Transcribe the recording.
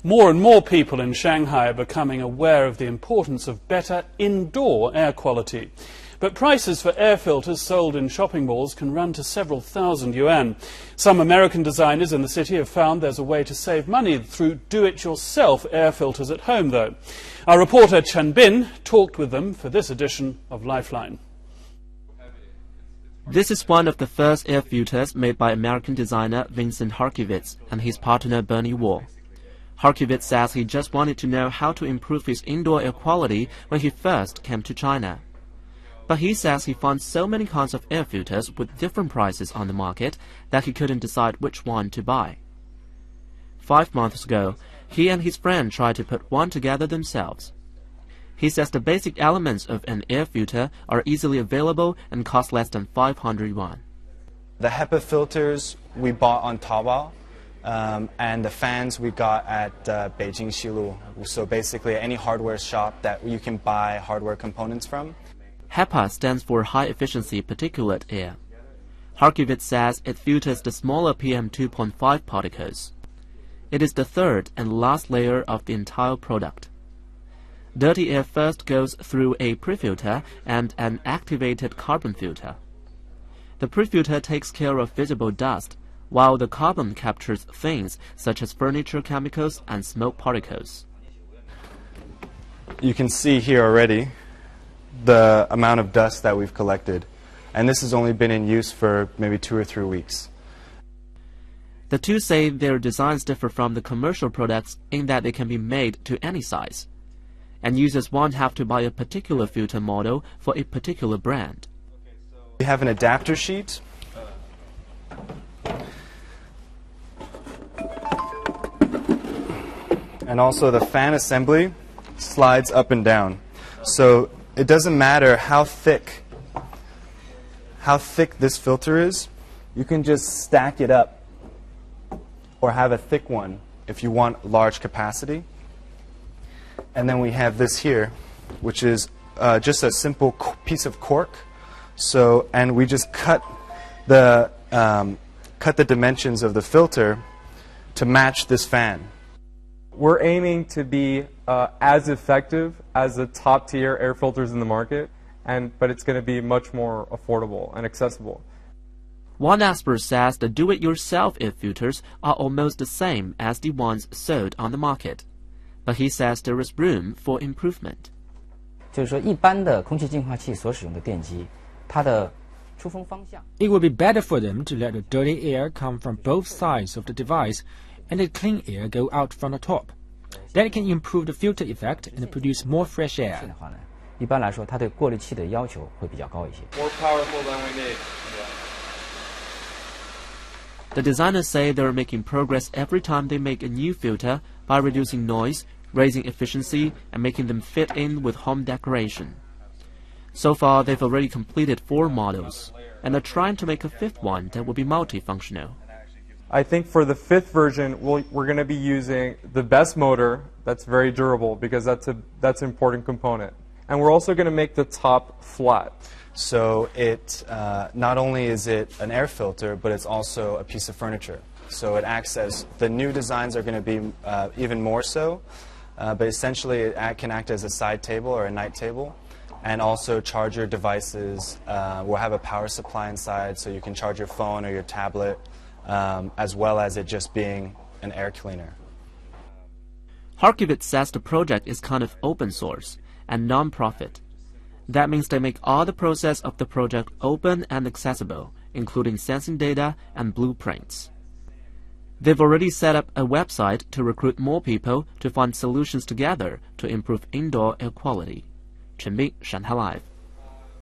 More and more people in Shanghai are becoming aware of the importance of better indoor air quality. But prices for air filters sold in shopping malls can run to several thousand yuan. Some American designers in the city have found there's a way to save money through do-it-yourself air filters at home, though. Our reporter Chen Bin talked with them for this edition of Lifeline. This is one of the first air filters made by American designer Vincent Harkivitz and his partner Berni War. Harkivitz says he just wanted to know how to improve his indoor air quality when he first came to China. But he says he found so many kinds of air filters with different prices on the market that he couldn't decide which one to buy. 5 months ago, he and his friend tried to put one together themselves. He says the basic elements of an air filter are easily available and cost less than 500 yuan. The HEPA filters we bought on Taobao, and the fans we got at Beijing Xilu. So basically any hardware shop that you can buy hardware components from. HEPA stands for High Efficiency Particulate Air. Harkivitz says it filters the smaller PM2.5 particles. It is the third and last layer of the entire product. Dirty air first goes through a pre-filter and an activated carbon filter. The pre-filter takes care of visible dust, while the carbon captures things such as furniture chemicals and smoke particles. You can see here already the amount of dust that we've collected, and this has only been in use for maybe 2 or 3 weeks. The two say their designs differ from the commercial products in that they can be made to any size, and users won't have to buy a particular filter model for a particular brand. We have an adapter sheet. And also the fan assembly slides up and down. So it doesn't matter how thick this filter is. You can just stack it up or have a thick one if you want large capacity. And then we have this here, which is just a simple piece of cork. So, and we just cut the dimensions of the filter to match this fan. We're aiming to be as effective as the top-tier air filters in the market, but it's going to be much more affordable and accessible. One expert says the do-it-yourself air filters are almost the same as the ones sold on the market, but he says there is room for improvement. 就是说，一般的空气净化器所使用的电机，它的出风方向。 It would be better for them to let the dirty air come from both sides of the device and the clean air go out from the top. That can improve the filter effect and produce more fresh air. 的话呢，一般来说，它对过滤器的要求会比较高一些。 More powerful than we need. The designers say they're making progress every time they make a new filter by reducing noise, raising efficiency, and making them fit in with home decoration. So far, they've already completed 4 models, and are trying to make a 5th one that will be multifunctional. I think for the 5th version, we're going to be using the best motor that's very durable, because that's an important component. And we're also going to make the top flat. So it not only is it an air filter, but it's also a piece of furniture. So it acts as, the new designs are going to be even more so, but essentially it can act as a side table or a night table, and also charge your devices. We'll have a power supply inside, so you can charge your phone or your tablet, as well as it just being an air cleaner. Harkivitz says the project is kind of open source and non-profit. That means they make all the process of the project open and accessible, including sensing data and blueprints. They've already set up a website to recruit more people to find solutions together to improve indoor air quality. Chen Bin, Shanghai Live.